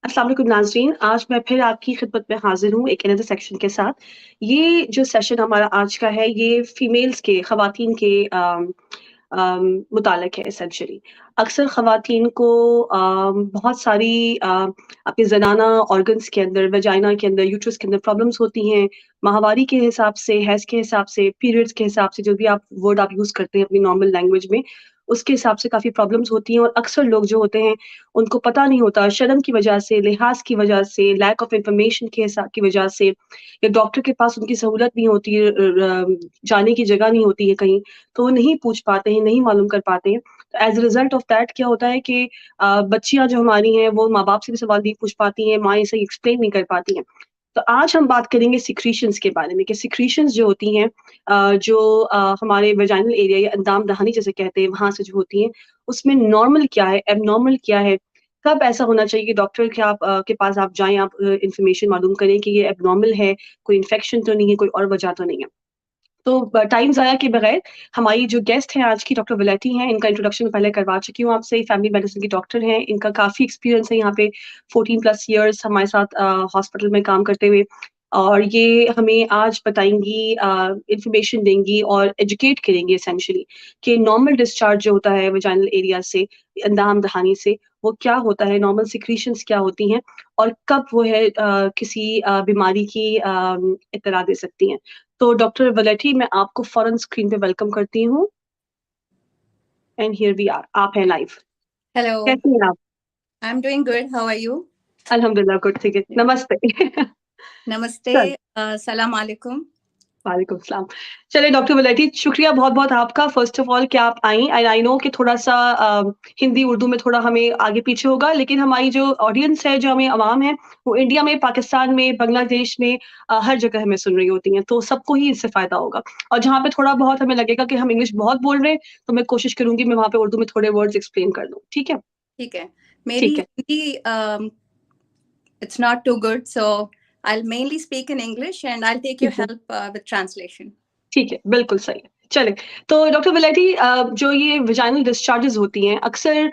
अस्सलाम वालेकुम नाज़रीन, आज मैं फिर आपकी खिदमत में हाज़िर हूँ एक अनदर सेक्शन के साथ। ये जो सेशन हमारा आज का है, ये फ़ीमेल्स के ख़वातीन के मुतालिक है एसेंशियली। अक्सर ख़वातीन को बहुत सारी आपके ज़नाना ऑर्गन्स के अंदर, वेजाइना के अंदर, यूट्रस के अंदर प्रॉब्लम्स होती हैं। माहवारी के हिसाब से, हैज़ के हिसाब से, पीरियड्स के हिसाब से, जो भी आप वर्ड आप यूज़ करते हैं अपनी नॉर्मल लैंग्वेज में, उसके हिसाब से काफ़ी प्रॉब्लम्स होती हैं और अक्सर लोग जो होते हैं उनको पता नहीं होता, शर्म की वजह से, लिहाज़ की वजह से, लैक ऑफ इन्फॉर्मेशन के की वजह से या डॉक्टर के पास उनकी सहूलत नहीं होती है, जाने की जगह नहीं होती है कहीं, तो वो नहीं पूछ पाते हैं, नहीं मालूम कर पाते हैं। तो as a result of that क्या होता है कि बच्चियाँ जो हमारी हैं, वो माँ-बाप से भी सवाल नहीं पूछ पाती हैं, माँ सही एक्सप्लेन नहीं कर पाती हैं। तो आज हम बात करेंगे सिक्रीशंस के बारे में कि सिक्रीशंस जो होती हैं जो हमारे वेजाइनल एरिया या अंदाम दहानी जिसे कहते हैं, वहाँ से जो होती हैं, उसमें नॉर्मल क्या है, एबनॉर्मल क्या है, कब ऐसा होना चाहिए कि डॉक्टर के पास आप जाएँ, आप इन्फॉर्मेशन मालूम करें कि ये एबनॉर्मल है, कोई इन्फेक्शन तो नहीं है, कोई और वजह तो नहीं है। तो टाइम ज़ाया किए बगैर हमारी जो गेस्ट हैं आज की डॉक्टर वलेटी हैं, इनका इंट्रोडक्शन पहले करवा चुकी हूँ आपसे, फैमिली मेडिसिन की डॉक्टर हैं, इनका काफ़ी एक्सपीरियंस है यहाँ पे 14 प्लस इयर्स हमारे साथ हॉस्पिटल में काम करते हुए और ये हमें आज बताएँगी इन्फॉर्मेशन देंगी और एजुकेट करेंगी एसेंशियली कि नॉर्मल डिस्चार्ज जो होता है वेजाइनल एरिया से, अंदाम दहानी से, वो क्या होता है, नॉर्मल सिक्रीशंस क्या होती हैं और कब वो है किसी बीमारी की इत्तला दे सकती हैं। तो डॉक्टर वलेटी मैं आपको फ़ौरन स्क्रीन पे वेलकम करती हूँ एंड हियर वी आर, आप हैं लाइव। Hello, कैसी हैं आप? I'm doing good. How are you? अल्हम्दुलिल्लाह गुड, ठीक है। नमस्ते। Namaste. चल Salam alaikum. वालेकुम सलाम। चलिए डॉक्टर वलेटी शुक्रिया बहुत-बहुत आपका फ़र्स्ट ऑफ ऑल कि आप आईं एंड आई नो कि थोड़ा-सा हिंदी, उर्दू में थोड़ा हमें आगे-पीछे होगा लेकिन हमारी जो ऑडियंस है, जो हमें अवाम है, वो इंडिया में, पाकिस्तान में, बांग्लादेश में हर जगह हमें सुन रही होती हैं, तो सबको ही इससे फ़ायदा होगा। और जहाँ पे थोड़ा बहुत हमें लगेगा कि हम इंग्लिश बहुत बोल रहे हैं, तो मैं कोशिश करूँगी मैं वहाँ पे उर्दू में थोड़े वर्ड्स एक्सप्लेन कर दूँ। ठीक है? ठीक है. मेरी ठीक है। Hindi it's not too good, so I'll mainly speak in English and I'll take your ठीक है। help with translation. ठीक है, बिल्कुल सही है। चलें, तो डॉक्टर वलेटी जो ये वेजाइनल डिस्चार्जेज़ होती हैं, अक्सर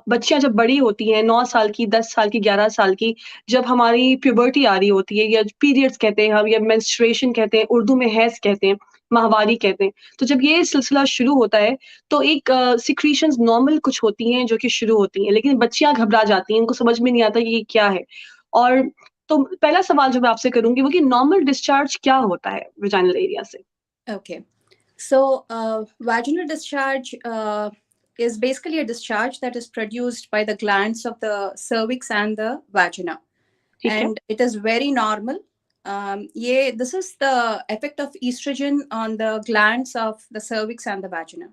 बच्चियाँ जब बड़ी होती हैं, 9 साल की, 10 साल की, 11 साल की, जब हमारी प्यूबर्टी आ रही होती है या पीरियड्स कहते हैं हम या मेंस्ट्रुएशन कहते हैं, उर्दू में हैज़ कहते हैं, माहवारी कहते हैं। तो जब ये सिलसिला शुरू होता है, तो एक सिक्रीशंस नॉर्मल कुछ होती हैं जो कि शुरू होती हैं, लेकिन बच्चियाँ घबरा जाती हैं, उनको समझ में नहीं आता कि ये क्या है? और तो पहला सवाल जो मैं आपसे करूँगी वो कि नॉर्मल डिस्चार्ज क्या होता है वेजाइनल एरिया से? Okay. So, vaginal discharge is basically a discharge that is produced by the glands of the cervix and the vagina. ठीक है, And it is very normal. This is the effect of estrogen on the glands of the cervix and the vagina.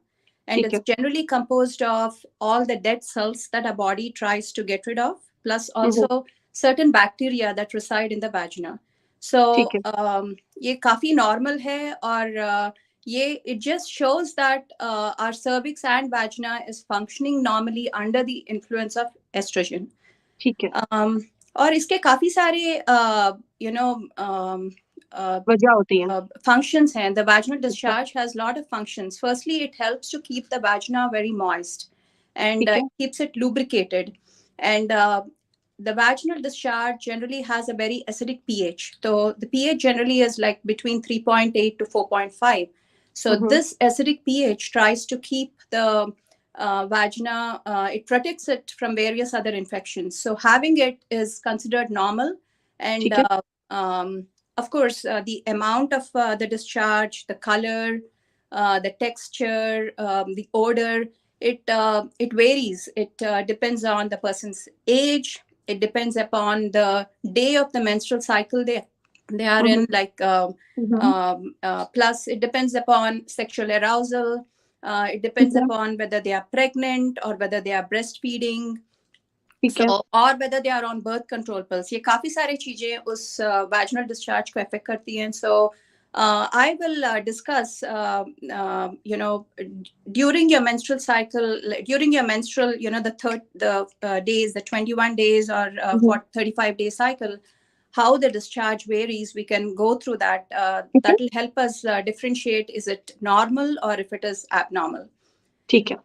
And ठीक it's है। generally composed of all the dead cells that our body tries to get rid of, plus hmm, hmm, also certain bacteria that reside in the vagina. So, ठीक है, ये काफी normal है और it just shows that our cervix and vagina is functioning normally under the influence of estrogen. ठीक है। और इसके काफी सारे वजह होती हैं। functions हैं. The vaginal अच्छा, discharge has a lot of functions. Firstly, it helps to keep the vagina very moist and ठीक है, keeps it lubricated. And the vaginal discharge generally has a very acidic pH. So the pH generally is like between 3.8 to 4.5. So hmm, hmm, this acidic pH tries to keep the vagina, it protects it from various other infections. So having it is considered normal. And ठीक है, of course, the amount of the discharge, the color, the texture, the odor, it varies. It depends on the person's age. It depends upon the day of the menstrual cycle they are hmm, in. Hmm, Like hmm, plus, it depends upon sexual arousal. It ठीक depends है, upon whether they are pregnant or whether they are breastfeeding. ठीक है, So, or whether they are on birth control pills. ये काफी सारी चीजें उस vaginal discharge को affect करती हैं. So, I will discuss, during your menstrual cycle, during your menstrual, the days, the 21 days or hmm, hmm, 35-day cycle, how the discharge varies. We can go through that. ठीक है, That will help us differentiate, is it normal or if it is abnormal. ठीक है.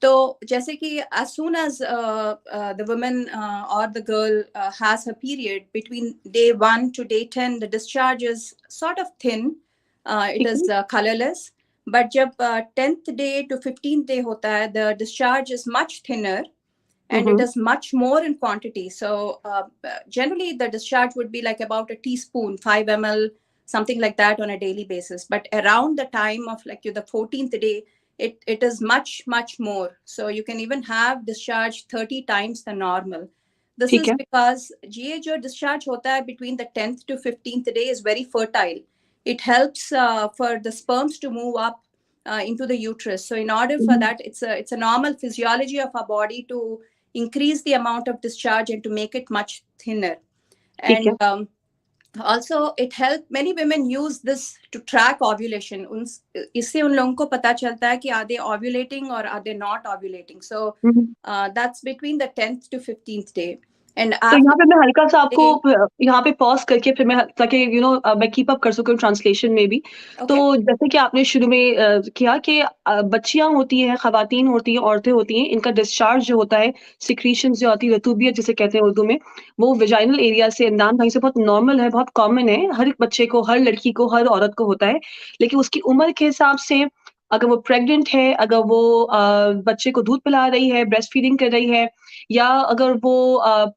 तो जैसे कि as soon as the woman or the girl has her period, between day 1 to day 10 the discharge is sort of thin, it is colorless, but जब 10th day to 15th day होता है, the discharge is much thinner and it is much more in quantity. So generally the discharge would be like about a teaspoon, 5 ml, something like that on a daily basis. But around the time of like the 14th day, it is much more. So you can even have discharge 30 times the normal. This is because GA jo discharge hota hai between the 10th to 15th day is very fertile. It helps for the sperms to move up into the uterus. So in order for that, it's a normal physiology of our body to increase the amount of discharge and to make it much thinner. And also it helps, many women use this to track ovulation. इससे उन लोगों को पता चलता है कि are they ovulating or are they not ovulating. So that's between the 10th to 15th day. And तो यहाँ पे मैं हल्का सा आपको यहाँ पे पॉज करके फिर मैं ताकि मैं कीप अप कर सकूँ ट्रांसलेशन में भी. तो जैसे कि आपने शुरू में किया कि बच्चियां होती हैं, खवातीन होती हैं, औरतें होती हैं, इनका डिस्चार्ज जो होता है, सिक्रीशन जो आती है, रतूबियत जिसे कहते हैं उर्दू में, वो वेजाइनल एरिया से, अंदान भाई से बहुत नॉर्मल है, बहुत कॉमन है, हर एक बच्चे को, हर लड़की को, हर औरत को होता है. लेकिन उसकी उम्र के हिसाब से अगर वो प्रेग्नेंट है, अगर वो बच्चे को दूध पिला रही है, ब्रेस्ट फीडिंग कर रही है, या अगर वो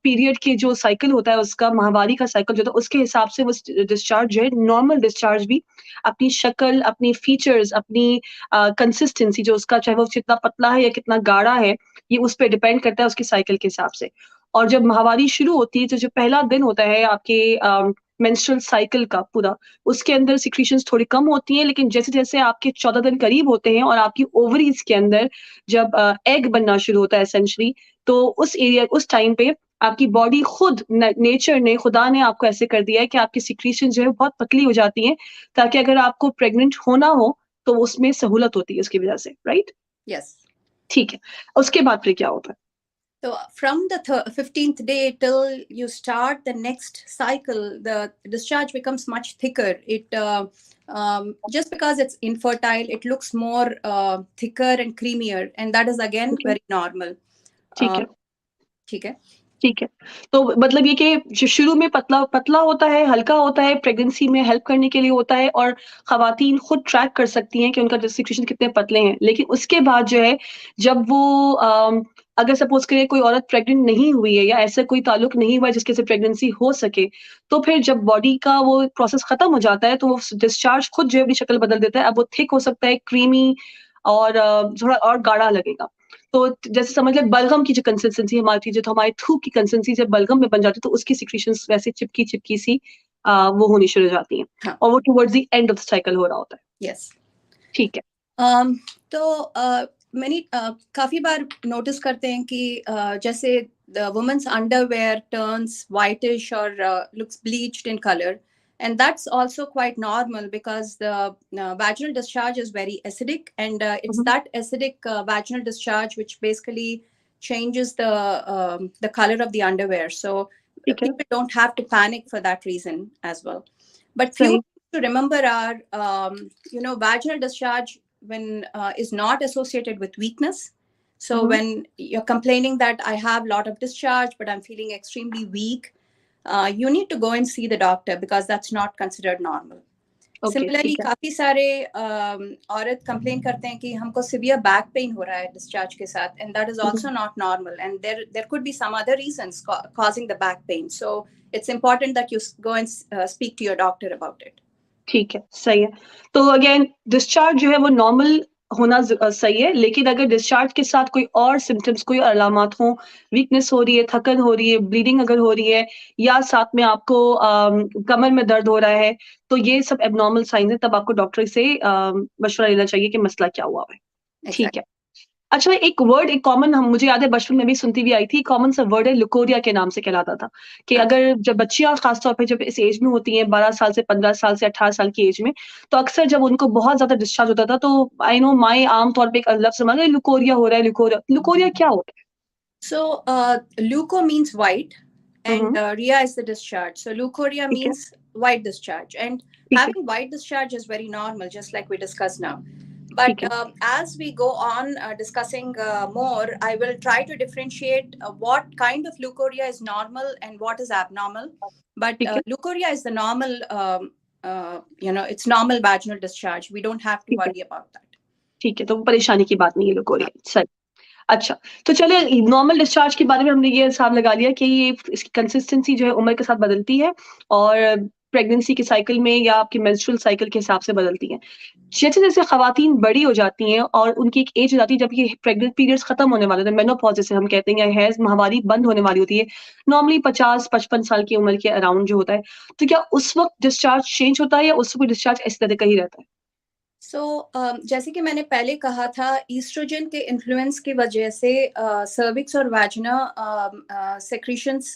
पीरियड के जो साइकिल होता है उसका, माहवारी का साइकिल जो होता है, उसके हिसाब से वो डिस्चार्ज जो है, नॉर्मल डिस्चार्ज भी अपनी शक्ल, अपनी फीचर्स, अपनी कंसिस्टेंसी जो उसका, चाहे वो कितना पतला है या कितना गाढ़ा है, ये उस पर डिपेंड करता है उसकी साइकिल के हिसाब से. और जब माहवारी शुरू होती है, तो जो पहला दिन होता है आपके मेंस्ट्रुअल साइकिल का पूरा, उसके अंदर सिक्रीशंस थोड़ी कम होती हैं, लेकिन जैसे जैसे आपके 14 दिन करीब होते हैं और आपकी ओवरीज के अंदर जब एग बनना शुरू होता है एसेंशली, तो उस एरिया, उस टाइम पे आपकी बॉडी खुद, नेचर ने, खुदा ने आपको ऐसे कर दिया है कि आपकी सिक्रीशन जो है बहुत पतली हो जाती हैं, ताकि अगर आपको प्रेग्नेंट होना हो तो उसमें सहूलत होती है उसकी वजह से. राइट? यस. ठीक है. उसके बाद फिर क्या होता है? So from the 15th day till you start the next cycle, the discharge becomes much thicker. It just because it's infertile, it looks more thicker and creamier, and that is again very normal. ठीक है. ठीक है. ठीक है. तो मतलब ये कि जो शुरू में पतला पतला होता है, हल्का होता है, प्रेगनेंसी में हेल्प करने के लिए होता है, और खवातीन खुद ट्रैक कर सकती हैं कि उनका सिक्रीशन कितने पतले हैं. लेकिन उसके बाद जो है, जब वो अगर सपोज करें कोई औरत प्रेग्नेंट नहीं हुई है या ऐसा कोई ताल्लुक नहीं हुआ है जिसके से प्रेगनेंसी हो सके, तो फिर जब बॉडी का वो प्रोसेस खत्म हो जाता है, तो वो डिस्चार्ज खुद जो है अपनी शक्ल बदल देता है. अब वो थिक हो सकता है, क्रीमी, और थोड़ा और गाढ़ा लगेगा. तो जैसे समझ लें बलगम की जो कंसिस्टेंसी हमारी थी, जो हमारे थूक की कंसिस्टेंसी जब बलगम में बन जाती है, तो उसकी सिक्रीशंस वैसे चिपकी चिपकी सी वो होनी शुरू हो जाती हैं, और वो towards the end of the cycle हो रहा होता है. यस. ठीक है. तो काफी बार नोटिस करते हैं कि जैसे the woman's underwear turns whitish or looks bleached in color, and that's also quite normal because the vaginal discharge is very acidic, and it's that acidic vaginal discharge which basically changes the color of the underwear. So people don't have to panic for that reason as well. But few to remember are vaginal discharge when is not associated with weakness. So when you're complaining that I have a lot of discharge, but I'm feeling extremely weak, you need to go and see the doctor because that's not considered normal. Similarly, काफी सारे औरत complain करते हैं कि हमको severe back pain हो रहा है discharge के साथ, and that is also not normal. And there could be some other reasons causing the back pain. So it's important that you go and speak to your doctor about it. ठीक है. सही है. तो again discharge जो है वो normal होना सही है, लेकिन अगर डिस्चार्ज के साथ कोई और सिम्टम्स, कोई अलामत हो, वीकनेस हो रही है, थकन हो रही है, ब्लीडिंग अगर हो रही है, या साथ में आपको कमर में दर्द हो रहा है, तो ये सब एबनॉर्मल साइंस है. तब आपको डॉक्टर से मशवरा लेना चाहिए कि मसला क्या हुआ है. ठीक है. अच्छा, एक वर्ड, एक कॉमन, मुझे याद है बचपन में भी सुनती भी आई थी, कॉमन सा वर्ड है, लुकोरिया के नाम से कहलाता था, कि अगर जब बच्चियां खासतौर पर जब इस एज में होती हैं, 12 साल से 15 साल से 18 साल की एज में, तो अक्सर जब उनको बहुत ज्यादा डिस्चार्ज होता था, तो आई नो माई आम तौर पर एक लफ्ज समझ गए, लुकोरिया हो रहा है. लुकोरिया क्या होता है? So leuco means white, and ria is the discharge. So leukorrhea means white discharge, and having white discharge is very normal, just like we discussed now. But as we go on discussing more, I will try to differentiate what kind of leukorrhea is normal and what is abnormal. But leukorrhea is the normal, it's normal vaginal discharge. We don't have to worry about that. ठीक है, तो परेशानी की बात नहीं है leucorrhoea, सही। अच्छा, तो चलिए नॉर्मल डिस्चार्ज के बारे में हमने ये हिसाब लगा लिया कि ये इसकी कंसिस्टेंसी जो है उम्र के साथ बदलती है और प्रेगनेंसी के साइकिल में या आपके मेंस्ट्रुअल साइकिल के हिसाब से बदलती है। जैसे-जैसे खवातीन बड़ी हो जाती हैं और उनकी एक एज हो जाती है जब ये प्रेग्नेंट पीरियड्स खत्म होने वाले होते हैं, मेनोपॉज़ जिसे हम कहते हैं या हैज़ माहवारी बंद होने वाली होती है, नॉर्मली 50-55 साल की उम्र के अराउंड जो होता है, तो क्या उस वक़्त डिस्चार्ज चेंज होता है या उस वक़्त डिस्चार्ज इस तरह का ही रहता है? जैसे कि मैंने पहले कहा था, ईस्ट्रोजन के इन्फ्लुएंस की वजह से सर्विक्स और वाजिना secretions,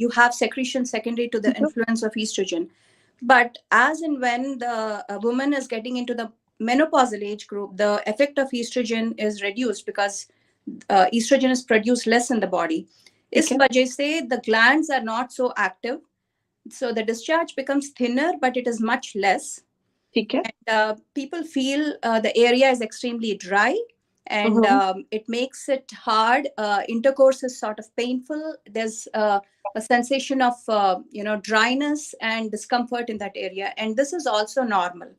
you have secretion secondary to the influence of estrogen. But as and when the woman is getting into the menopausal age group, the effect of estrogen is reduced because estrogen is produced less in the body. इस वजह से the glands are not so active, so the discharge becomes thinner, but it is much less. And people feel the area is extremely dry, and it makes it hard. Intercourse is sort of painful. There's a sensation of dryness and discomfort in that area, and this is also normal.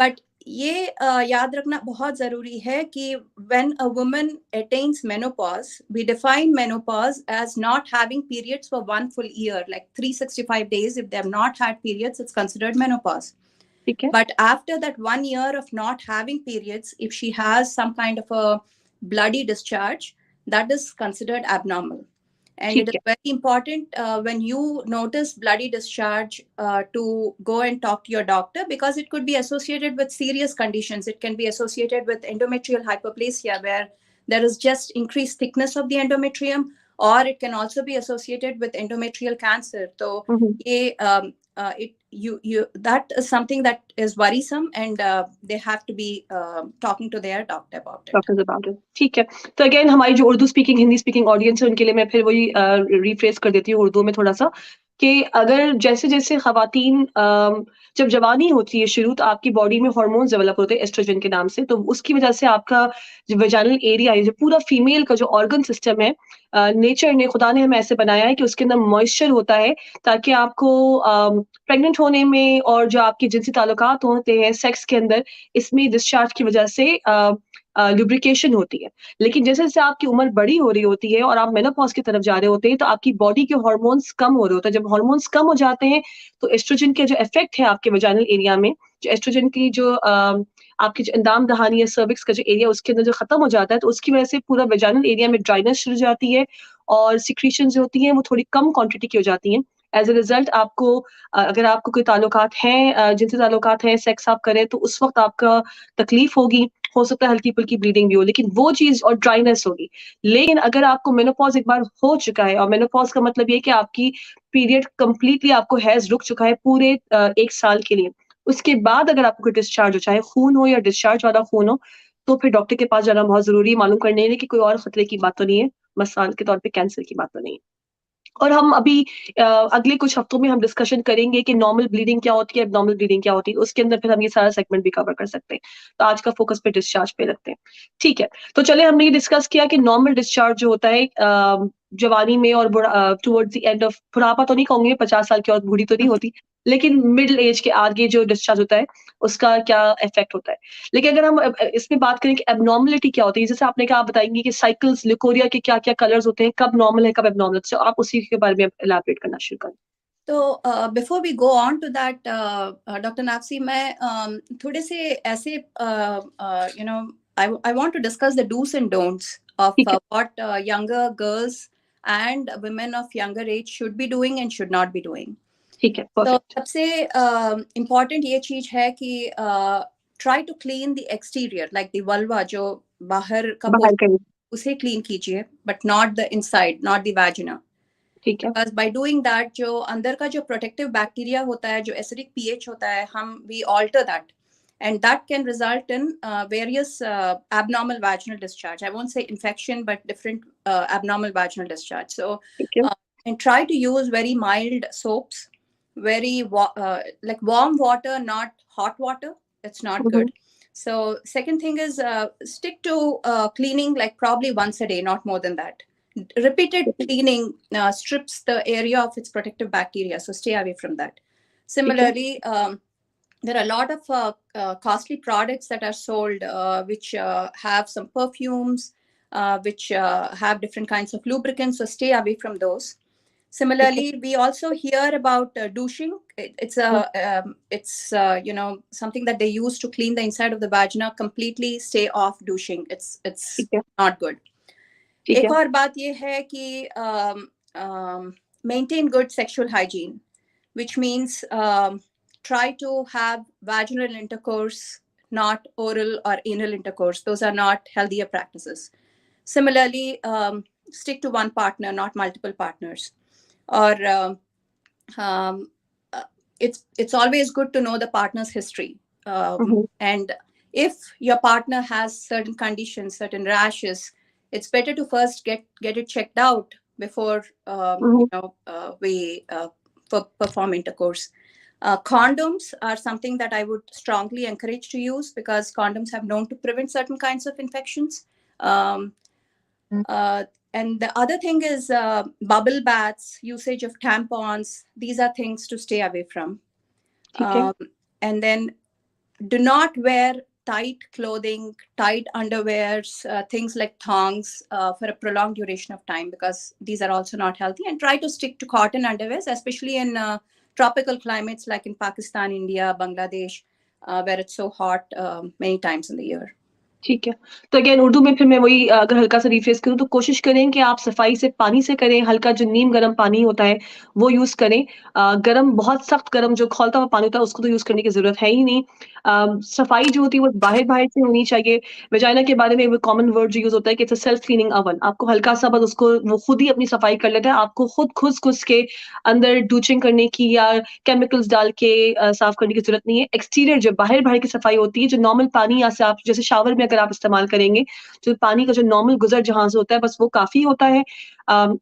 But ये याद रखना बहुत जरूरी है कि when a woman attains menopause, we define menopause as not having periods for 1 full year, like 365 days. If they have not had periods, it's considered menopause. But after that 1 year of not having periods, if she has some kind of a bloody discharge, that is considered abnormal. And it is very important when you notice bloody discharge to go and talk to your doctor, because it could be associated with serious conditions. It can be associated with endometrial hyperplasia, where there is just increased thickness of the endometrium, or it can also be associated with endometrial cancer. So that is something that is worrisome, and they have to be talking to their doctor about it. ठीक है, तो again हमारी जो Urdu speaking Hindi speaking audience है उनके लिए मैं फिर वही रिफ्रेस कर देती हूँ उर्दू में थोड़ा सा, कि अगर जैसे-जैसे खवातीन जब जवानी होती है शुरू, तो आपकी बॉडी में हार्मोन्स डेवलप होते हैं एस्ट्रोजन के नाम से, तो उसकी वजह से आपका जो वेजाइनल एरिया है, जो पूरा फीमेल का जो ऑर्गन सिस्टम है, नेचर ने, खुदा ने हमें ऐसे बनाया है कि उसके अंदर मॉइस्चर होता है, ताकि आपको प्रेग्नेंट होने में और जो आपके जिनसी ताल्लुकात होते हैं सेक्स के अंदर, इसमें डिस्चार्ज की वजह से लुब्रिकेशन होती है। लेकिन जैसे-जैसे आपकी उम्र बड़ी हो रही होती है और आप मेनोपॉज़ की तरफ जा रहे होते हैं, तो आपकी बॉडी के हार्मोन्स कम हो रहे होते हैं। जब हार्मोन्स कम हो जाते हैं, तो एस्ट्रोजन के जो इफेक्ट है आपके वेजाइनल एरिया में, जो एस्ट्रोजन की जो आपकी जो अंदाम दहानी है, सर्विक्स का जो एरिया, उसके अंदर जो खत्म हो जाता है, तो उसकी वजह से पूरा वेजाइनल एरिया में ड्राइनेस शुरू हो जाती है और सिक्रीशंस जो होती हैं वो थोड़ी कम क्वांटिटी की हो जाती हैं। एज़ अ रिजल्ट आपको अगर आपको कोई ताल्लुकात हैं, जिनसे ताल्लुकात हैं, सेक्स आप करें, तो उस वक़्त आपका तकलीफ होगी, हो सकता है हल्की-फुल्की ब्लीडिंग भी हो, लेकिन वो चीज़ और ड्राइनेस होगी। लेकिन अगर आपको मेनोपॉज़ एक बार हो चुका है, और मेनोपॉज़ का मतलब ये है कि आपकी पीरियड कंप्लीटली आपको हैज़ रुक चुका है पूरे 1 साल के लिए। उसके बाद अगर आपको कोई डिस्चार्ज हो, चाहे खून हो या डिस्चार्ज वाला खून हो, तो फिर डॉक्टर के पास जाना बहुत ज़रूरी है, मालूम करने के लिए कि कोई और खतरे की बात तो नहीं है, मिसाल के तौर पे कैंसर की बात तो नहीं है। और हम अभी अगले कुछ हफ्तों में हम डिस्कशन करेंगे कि नॉर्मल ब्लीडिंग क्या होती है, एब्नॉर्मल ब्लीडिंग क्या होती है, उसके अंदर फिर हम ये सारा सेगमेंट भी कवर कर सकते हैं। तो आज का फोकस पे डिस्चार्ज पे रखते हैं, ठीक है। तो चलिए हमने ये डिस्कस किया कि नॉर्मल डिस्चार्ज जो होता है जवानी में और टुवर्ड्स द एंड ऑफ, बुढ़ापा तो नहीं कहूंगी, 50 साल की और बूढ़ी तो नहीं होती, लेकिन मिडिल एज के आगे जो डिस्चार्ज होता है उसका क्या इफेक्ट होता है। लेकिन अगर हम इसमें बात करें कि एबनॉर्मलिटी क्या होती है, जैसे आपने कहा, आप बताएंगे कि साइकिल्स ल्यूकोरिया के क्या क्या कलर्स होते हैं, कब नॉर्मल है कब एबनॉर्मल, तो आप उसी के बारे में एलैबोरेट करना शुरू करें। तो before we go on to that doctor Nafsi, मैं थोड़े से ऐसे I want to discuss the do's and don'ts of what younger girls and women of younger age should be doing and should not be doing. ठीक है, तो सबसे important ये चीज है कि try to clean the exterior, like the vulva, जो बाहर का उसे clean कीजिए, but not the inside, not the vagina. ठीक है। Because by doing that, जो अंदर का जो protective bacteria होता है, जो acidic pH होता है, we alter that, and that can result in various abnormal vaginal discharge. I won't say infection, but different abnormal vaginal discharge. So, and try to use very mild soaps, very like warm water, not hot water. It's not good. So second thing is stick to cleaning like probably once a day, not more than that. Repeated cleaning strips the area of its protective bacteria, so stay away from that. Similarly, there are a lot of costly products that are sold which have some perfumes, which have different kinds of lubricants, so stay away from those. Similarly, we also hear about douching. It's something that they use to clean the inside of the vagina. Completely stay off douching. It's not good. एक और बात ये है कि maintain good sexual hygiene, which means try to have vaginal intercourse, not oral or anal intercourse. Those are not healthier practices. Similarly, stick to one partner, not multiple partners. Or it's always good to know the partner's history. And if your partner has certain conditions, certain rashes, it's better to first get it checked out before we perform intercourse. Condoms are something that I would strongly encourage to use, because condoms have known to prevent certain kinds of infections. And the other thing is bubble baths, usage of tampons. These are things to stay away from. And then do not wear tight clothing, tight underwears, things like thongs for a prolonged duration of time, because these are also not healthy. And try to stick to cotton underwears, especially in tropical climates like in Pakistan, India, Bangladesh, where it's so hot many times in the year. ठीक है, तो again Urdu में फिर मैं वही अगर हल्का सा रिफ्रेश करूं तो कोशिश करें कि आप सफाई से पानी से करें, हल्का जो नीम गर्म पानी होता है वो यूज करें। गर्म बहुत सख्त गर्म जो खौलता हुआ पानी होता है उसको तो यूज करने की जरूरत है ही नहीं। सफाई जो होती है वो बाहर बाहर से होनी चाहिए। वेजाइना के बारे में वो कॉमन वर्ड जो यूज होता है कि it's a self cleaning oven. आपको हल्का सा बस उसको वो खुद ही अपनी सफाई कर लेता है, आपको खुद घुस के अंदर डूचिंग करने की या केमिकल्स डाल के साफ करने की जरूरत नहीं है। एक्सटीरियर जो बाहर बाहर की सफाई होती है, जो नॉर्मल पानी या से आप जैसे शावर में अगर आप इस्तेमाल करेंगे, जो पानी का जो नॉर्मल गुजर जहां से होता है बस वो काफी होता है।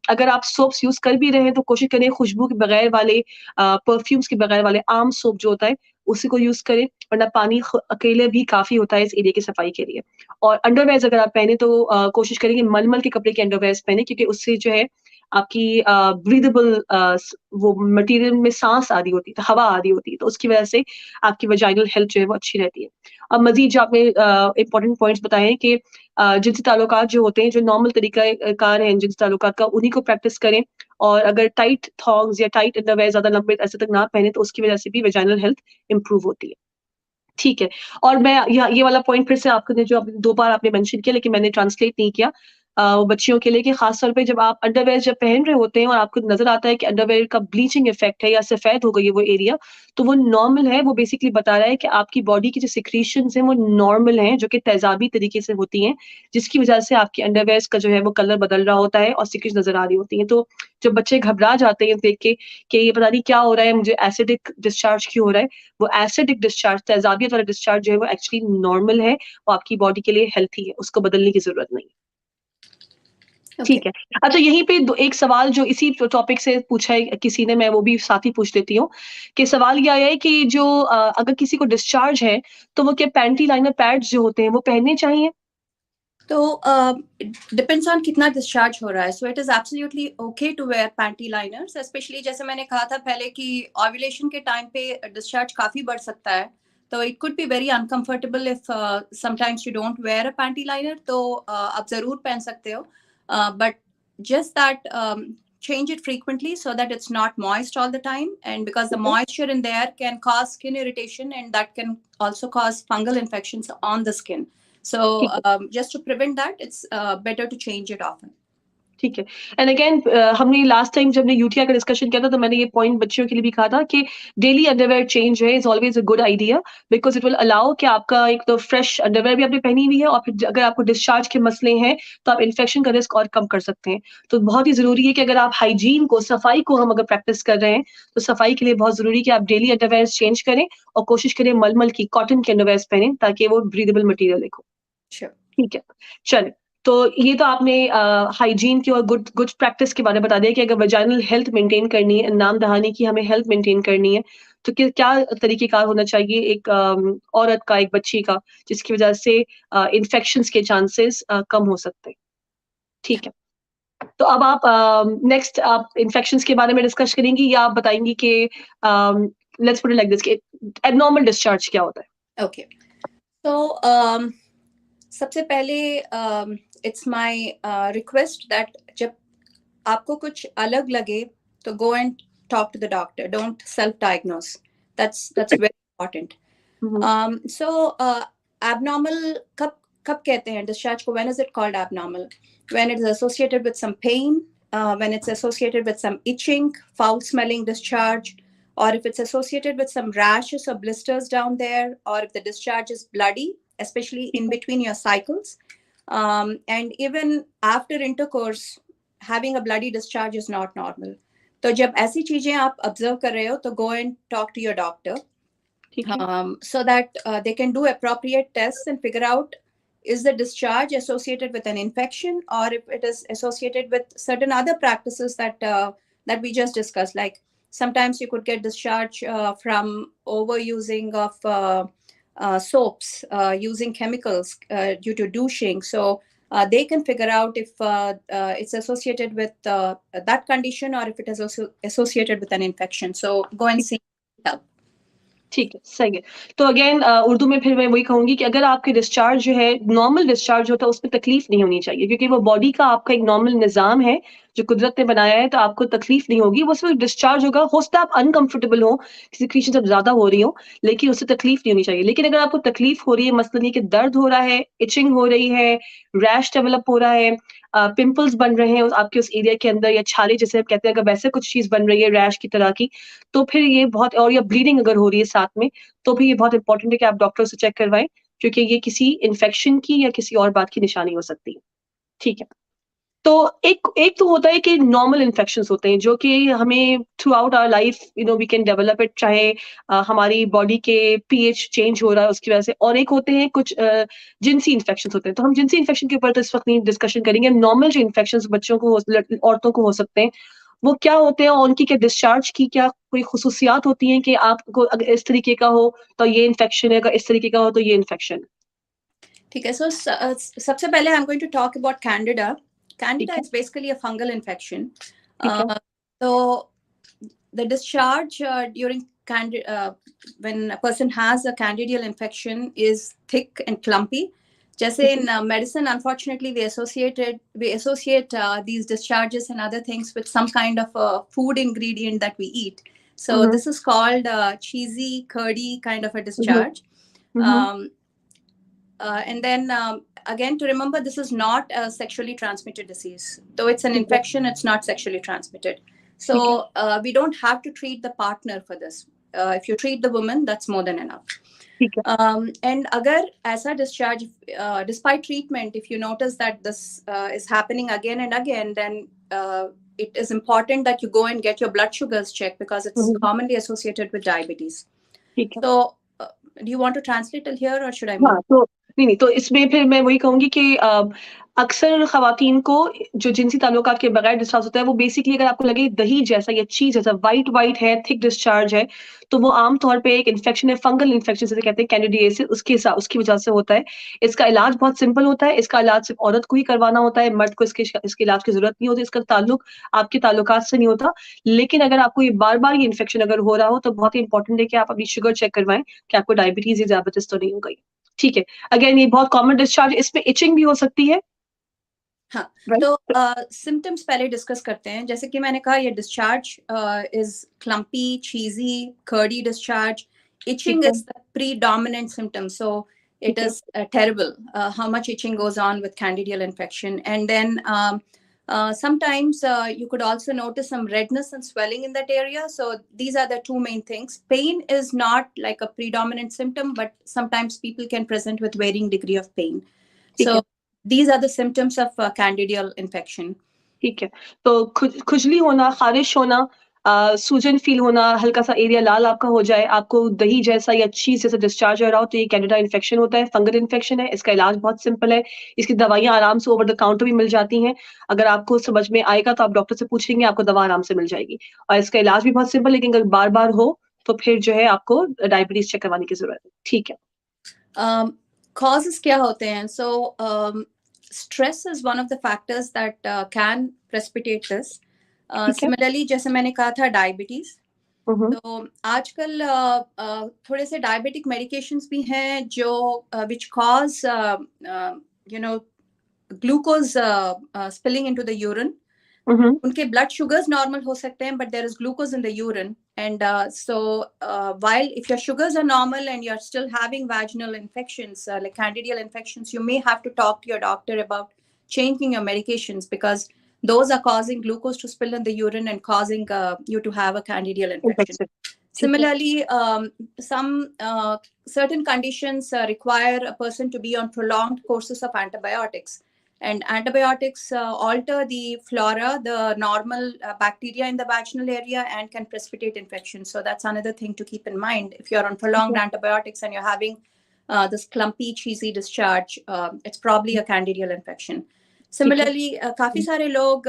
अगर आप सोप्स यूज कर भी रहे हैं तो कोशिश करें खुशबू के बगैर वाले, परफ्यूम्स के बगैर वाले आम सोप जो होता है उसी को यूज करें, वरना पानी अकेले भी काफी होता है इस एरिया की सफाई के लिए। और अंडरवेयर अगर आप पहने तो कोशिश करेंगे मलमल के कपड़े के अंडरवेयर पहने, क्योंकि उससे जो है आपकी ब्रीदेबल वो मटेरियल में सांस आ रही होती है, हवा आ रही होती है, तो उसकी वजह से आपकी वेजाइनल हेल्थ जो है वो अच्छी रहती है। अब मजीद जो आपने इंपॉर्टेंट पॉइंट्स बताए हैं कि जिनसी ताल्लुकात जो होते हैं, जो नॉर्मल तरीका कार है जिनसी ताल्लुकात का, उन्हीं को प्रैक्टिस करें। और अगर टाइट थॉन्ग्स या टाइट अंडरवेयर ज्यादा लंबे ऐसे तक ना पहने तो उसकी वजह से भी वेजाइनल हेल्थ इंप्रूव होती है। ठीक है, और मैं ये वाला पॉइंट फिर से आपने जो दो बार आपने मेंशन किया लेकिन मैंने ट्रांसलेट नहीं किया बच्चियों के लिए, कि खास तौर पे जब आप अंडरवेयर जब पहन रहे होते हैं और आपको नजर आता है कि अंडरवेयर का ब्लीचिंग इफेक्ट है या सफेद हो गई है वो एरिया, तो वो नॉर्मल है। वो बेसिकली बता रहा है कि आपकी बॉडी की जो सिक्रीशंस हैं वो नॉर्मल हैं, जो कि तेजाबी तरीके से होती हैं, जिसकी वजह से आपकी अंडरवेयर का जो है वो कलर बदल रहा होता है और सिक्रीशन नजर आ रही होती है। तो जब बच्चे घबरा जाते हैं देख के कि ये पता नहीं क्या हो रहा है, मुझे एसिडिक डिस्चार्ज क्यों हो रहा है, वो एसिडिक डिस्चार्ज, तेजाबियत वाला डिस्चार्ज जो है वो एक्चुअली नॉर्मल है, वो आपकी बॉडी के लिए हेल्थी है, उसको बदलने की जरूरत नहीं है। ठीक है, अच्छा यहीं पे एक सवाल जो इसी टॉपिक से पूछा है किसी ने, मैं वो भी साथ ही पूछ लेती हूँ कि सवाल ये आया है कि जो अगर किसी को डिस्चार्ज है तो वो क्या पैंटी लाइनर पैड्स जो होते हैं वो पहनने चाहिए? तो डिपेंड्स ऑन कितना डिस्चार्ज हो रहा है। So it is absolutely okay to wear panty liners, especially जैसे मैंने कहा था पहले कि ओव्यूलेशन के टाइम पे डिस्चार्ज काफी बढ़ सकता है, तो it could be very uncomfortable if sometimes you don't wear a panty liner, तो आप जरूर पहन सकते हो, but just that change it frequently so that it's not moist all the time, and because the moisture in there can cause skin irritation and that can also cause fungal infections on the skin. So just to prevent that, it's better to change it often. ठीक है, and again हमने last time जब हमने UTI का discussion किया था तो मैंने ये पॉइंट बच्चियों के लिए भी कहा था कि डेली अंडरवेयर चेंज है is always a good idea, because it will allow कि आपका एक तो फ्रेश अंडरवेयर भी आपने पहनी हुई है और फिर अगर आपको डिस्चार्ज के मसले हैं तो आप इन्फेक्शन का रिस्क और कम कर सकते हैं। तो बहुत ही जरूरी है कि अगर आप हाइजीन को, सफाई को हम अगर प्रैक्टिस कर रहे हैं तो सफाई के लिए बहुत जरूरी है कि आप डेली अंडरवेयर चेंज करें और कोशिश करें मलमल की, कॉटन के अंडरवेयर पहने ताकि वो ब्रीदेबल मटीरियल हो। ठीक है, चलिए, तो ये तो आपने हाइजीन की और गुड प्रैक्टिस के बारे में बता दिया कि अगर वेजाइनल हेल्थ मेंटेन करनी है, नाम दहानी की हमें हेल्थ मेंटेन करनी है तो क्या तरीक़ेकार होना चाहिए एक औरत का, एक बच्ची का, जिसकी वजह से इन्फेक्शंस के चांसेस कम हो सकते हैं? ठीक है। तो अब आप नेक्स्ट आप इन्फेक्शंस के बारे में डिस्कस करेंगी या आप बताएँगी कि let's put it like this कि एब्नॉर्मल डिस्चार्ज क्या होता है? ओके, तो सबसे पहले इट्स माय रिक्वेस्ट दैट जब आपको कुछ अलग लगे तो go and talk to the doctor. Don't self-diagnose. That's very important. So abnormal कब कहते हैं discharge को? When is it called abnormal? When it is associated with some pain, when it's associated with some itching, foul-smelling discharge, or if it's associated with some rashes or blisters down there, or if the discharge is bloody, especially in between your cycles, and even after intercourse, having a bloody discharge is not normal. तो जब ऐसी चीजें आप observe कर रहे हो तो go and talk to your doctor so that they can do appropriate tests and figure out is the discharge associated with an infection or if it is associated with certain other practices that we just discussed. Like sometimes you could get discharge from overusing of soaps, using chemicals due to douching. So they can figure out if it's associated with that condition or if it is also associated with an infection. So go and seek help. ठीक है, सही है। तो again Urdu में फिर मैं वही कहूँगी कि अगर आपके डिस्चार्ज जो है, नॉर्मल डिस्चार्ज होता है, उसमें तकलीफ नहीं होनी चाहिए क्योंकि वो बॉडी का आपका एक नॉर्मल निज़ाम है, जो कुदरत ने बनाया है, तो आपको तकलीफ नहीं होगी। वो सिर्फ डिस्चार्ज होगा, हो सकता है आप अनकंफर्टेबल हो, सिक्रीशन जब ज़्यादा हो रही हो, लेकिन उससे तकलीफ नहीं होनी चाहिए। लेकिन अगर आपको तकलीफ हो रही है, मसलन ये कि दर्द हो रहा है, इचिंग हो रही है, रैश डेवलप हो रहा है, पिंपल्स बन रहे हैं आपके उस एरिया के अंदर या छाले जिसे हम कहते हैं, अगर वैसे कुछ चीज़ बन रही है रैश की तरह की, तो फिर ये बहुत और या ब्लीडिंग अगर हो रही है साथ में, तो भी ये बहुत इंपॉर्टेंट है कि आप डॉक्टर से चेक करवाएँ, क्योंकि ये किसी इन्फेक्शन की या किसी और बात की निशानी हो सकती है। ठीक है। तो एक एक तो होता है कि नॉर्मल इन्फेक्शंस होते हैं, जो कि हमें throughout our life we can develop it, चाहे हमारी बॉडी के पीएच चेंज हो रहा है उसकी वजह से, और एक होते हैं कुछ जिनसी इन्फेक्शंस होते हैं। तो हम जिनसी इन्फेक्शन के ऊपर तो इस वक्त नहीं डिस्कशन करेंगे। नॉर्मल जो इन्फेक्शंस बच्चों को औरतों को हो सकते हैं, वो क्या होते हैं और उनकी क्या डिस्चार्ज की क्या कोई खुसूसियात होती हैं कि आपको अगर इस तरीके का हो तो ये इन्फेक्शन है, अगर इस तरीके का हो तो ये इन्फेक्शन है? ठीक है, सो सबसे पहले I am going to talk about candida. Candida is basically a fungal infection. So the discharge during when a person has a candidial infection is thick and clumpy. Just in medicine, unfortunately, we associate these discharges and other things with some kind of a food ingredient that we eat. So this is called cheesy, curdy kind of a discharge. And then again, to remember, this is not a sexually transmitted disease. Though it's an infection, it's not sexually transmitted. So we don't have to treat the partner for this. If you treat the woman, that's more than enough. And agar aisa discharge, despite treatment, if you notice that this is happening again and again, then it is important that you go and get your blood sugars checked because it's commonly associated with diabetes. So do you want to translate it here or should I move? हाँ, तो नहीं, तो इसमें फिर मैं वही कहूँगी कि अक्सर ख़वातीन को जो जिनसी ताल्लुकात के बगैर डिस्चार्ज होता है, वो बेसिकली अगर आपको लगे दही जैसा या चीज़ जैसा व्हाइट है, थिक डिस्चार्ज है, तो वो आम तौर पे एक इन्फेक्शन है, फंगल इन्फेक्शन जिसे कहते हैं कैंडिडियासिस, उसकी वजह से होता है। इसका इलाज बहुत सिंपल होता है, इसका इलाज सिर्फ औरत को ही करवाना होता है, मर्द को इसके इलाज की ज़रूरत नहीं होती, इसका ताल्लुक आपके ताल्लुकात से नहीं होता। लेकिन अगर आपको ये बार-बार ये इन्फेक्शन अगर हो रहा हो, तो बहुत ही इंपॉर्टेंट है कि आप अपनी शुगर चेक करवाएँ कि आपको डायबिटीज़ या ज़ियादतीस तो नहीं हो गई। ठीक है। अगेन ये बहुत कॉमन डिस्चार्ज, इसमें इचिंग भी हो सकती है। हाँ, तो सिम्टम्स पहले डिस्कस करते हैं। जैसे कि मैंने कहा, ये discharge is clumpy, cheesy, curdy discharge. Itching is the predominant symptom, so it is terrible how much itching goes on with candidial infection. And then sometimes you could also notice some redness and swelling in that area. So these are the two main things. Pain is not like a predominant symptom, but sometimes people can present with varying degree of pain. So these are the symptoms of candidial infection. ठीक है, तो खुजली होना, खारिश होना, सूजन feel होना, हल्का सा एरिया लाल आपका हो जाए, आपको दही जैसा या चीज़ जैसा डिस्चार्ज हो रहा हो, तो ये कैंडिडा इन्फेक्शन होता है, फंगल इन्फेक्शन है। इसका इलाज बहुत सिंपल है, इसकी दवाइयाँ आराम से ओवर द काउंटर भी मिल जाती हैं। अगर आपको समझ में आएगा तो आप डॉक्टर से पूछेंगे, आपको दवा आराम से मिल जाएगी। और इसका इलाज भी बहुत सिंपल, लेकिन अगर बार-बार हो तो फिर जो है आपको डायबिटीज चेक करवाने की जरूरत है। ठीक है। Causes क्या होते हैं? So stress is one of the factors that can precipitate this. ठीक है। Similarly, जैसे मैंने कहा था डायबिटीज, हम्म तो आजकल थोड़े से डायबिटिक मेडिकेशंस भी हैं जो which cause glucose spilling into the urine. उनके ब्लड शुगर्स नॉर्मल हो सकते हैं, but there is glucose in the urine, and so while if your sugars are normal and you're still having vaginal infections, like candidal infections, you may have to talk to your doctor about changing your medications, because those are causing glucose to spill in the urine and causing you to have a candidal infection. Similarly, some certain conditions require a person to be on prolonged courses of antibiotics. And antibiotics alter the flora, the normal bacteria in the vaginal area, and can precipitate infection. So that's another thing to keep in mind. If you're on prolonged antibiotics and you're having this clumpy, cheesy discharge, it's probably a candidal infection. Similarly, काफी सारे लोग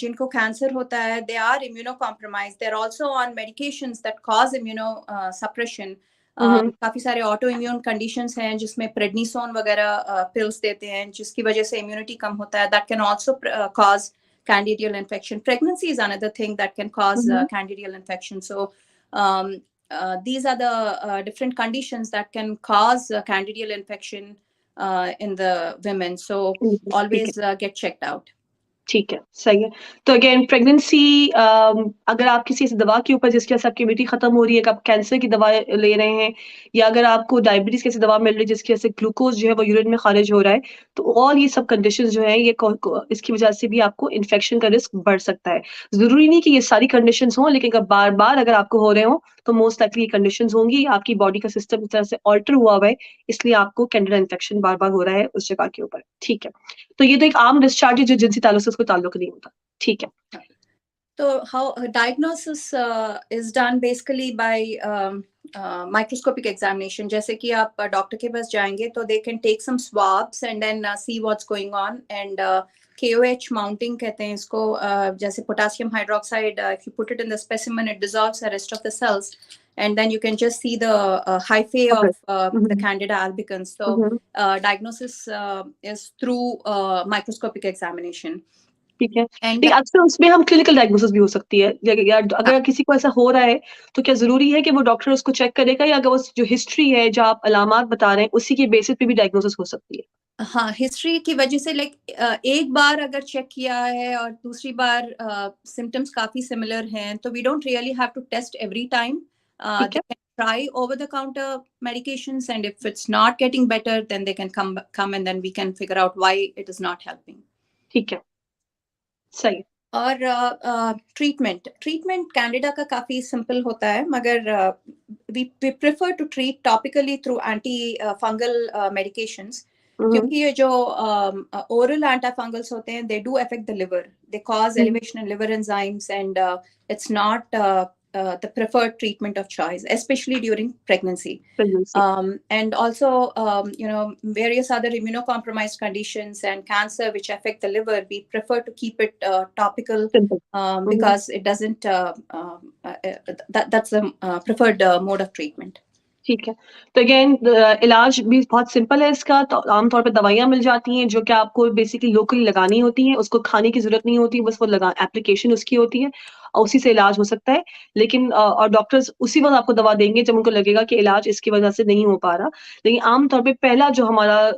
जिनको cancer होता है, they are immunocompromised. They're also on medications that cause immunosuppression. काफी सारे auto immune conditions हैं जिसमें प्रेडनिसोन वगैरह पिल्स देते हैं, जिसकी वजह से इम्यूनिटी कम होता है. That can also cause candidial infection. Pregnancy is another thing that can cause candidial infection. So these are the different conditions that can cause candidial infection in the women. So always get checked out. ठीक है, सही है. तो again pregnancy, अगर आप किसी दवा के ऊपर जिसकी वजह से आपकी इम्यूनिटी खत्म हो रही है, आप कैंसर की दवा ले रहे हैं, या अगर आपको डायबिटीज की दवा मिल रही है जिसकी वजह से ग्लूकोज जो है वो यूरिन में खारिज हो रहा है, तो ऑल ये सब कंडीशंस जो है ये इसकी वजह से भी आपको इन्फेक्शन का रिस्क बढ़ सकता है. जरूरी नहीं कि ये सारी कंडीशंस हों, लेकिन बार बार अगर आपको हो रहे हो तो मोस्ट लाइकली ये कंडीशंस होंगी. आपकी बॉडी का सिस्टम इस तरह से ऑल्टर हुआ हुआ है, इसलिए आपको कैंडिडा इन्फेक्शन बार बार हो रहा है उस जगह के ऊपर. ठीक है, तो ये तो एक आम डिस्चार्ज है जो जिनसी ताल्लुक से उसको ताल्लुक नहीं होता. ठीक है. So how diagnosis is done basically by microscopic examination. जैसे कि आप डॉक्टर के पास जाएंगे तो they can take some swabs and then see what's going on, and KOH mounting कहते हैं इसको. जैसे potassium hydroxide, if you put it in the specimen, it dissolves the rest of the cells, and then you can just see the hyphae of the Candida albicans. So diagnosis is through microscopic examination. ठीक है. लेकिन अक्सर उसमें हम clinical diagnosis भी हो सकती है. अगर किसी को ऐसा हो रहा है तो क्या जरूरी है कि वो डॉक्टर उसको चेक करेगा, या अगर वो जो हिस्ट्री है जो आप अलामात बता रहे हैं उसी के बेसिस पे भी डायग्नोसिस हो सकती है? हाँ, हिस्ट्री की वजह से, लाइक एक बार अगर चेक किया है और दूसरी बार सिम्टम्स काफी सिमिलर हैं, तो we don't really have to test every time. They can try over the counter medications, and if it's not getting better, then they can come and then we can figure out why it is not helping. ठीक है, सही. और treatment Candida का काफी simple होता है, मगर we prefer to treat topically through anti fungal medications, क्योंकि ये जो ओरल एंटी फंगल्स होते हैं, they do affect the liver, they cause elevation in liver enzymes, and it's not the preferred treatment of choice, especially during pregnancy. And also, various other immunocompromised conditions and cancer which affect the liver, we prefer to keep it topical, because it doesn't, that's the preferred mode of treatment. ठीक है. तो again इलाज भी बहुत simple है इसका. तो आमतौर पर दवाइयाँ मिल जाती हैं जो कि आपको बेसिकली लोकली लगानी होती हैं, उसको खाने की जरूरत नहीं होती, बस वो एप्लीकेशन उसकी होती है और उसी से इलाज हो सकता है. लेकिन और डॉक्टर्स उसी वक्त आपको दवा देंगे जब उनको लगेगा कि इलाज इसकी वजह से नहीं हो पा रहा. लेकिन आमतौर पर पहला जो हमारा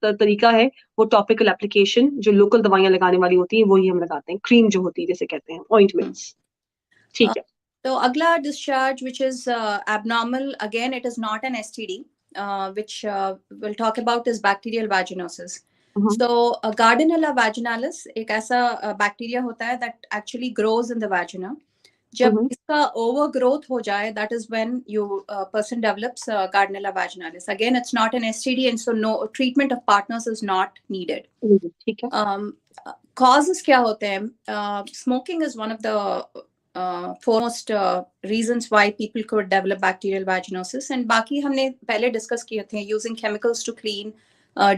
तरीका है वो टॉपिकल एप्लीकेशन, जो लोकल दवाइयाँ लगाने वाली होती है वही हम लगाते हैं. क्रीम जो होती है जैसे कहते हैं, ऑइंटमेंट्स. ठीक है. So agla discharge, which is abnormal, again it is not an STD, which we'll talk about, is bacterial vaginosis. So Gardnerella vaginalis एक ऐसा bacteria होता है that actually grows in the vagina. जब इसका overgrowth हो जाए, that is when person develops Gardnerella vaginalis. Again, it's not an STD, and so no treatment of partners is not needed. ठीक है. Causes क्या होते हैं? Smoking is one of the foremost reasons why people could develop bacterial vaginosis, and बाकी हमने पहले discuss किए थे, using chemicals to clean,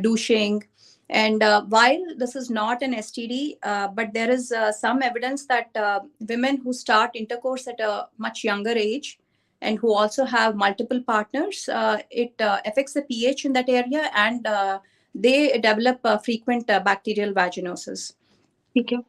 douching, and while this is not an STD, but there is some evidence that women who start intercourse at a much younger age and who also have multiple partners, it affects the pH in that area, and they develop frequent bacterial vaginosis. ठीक है.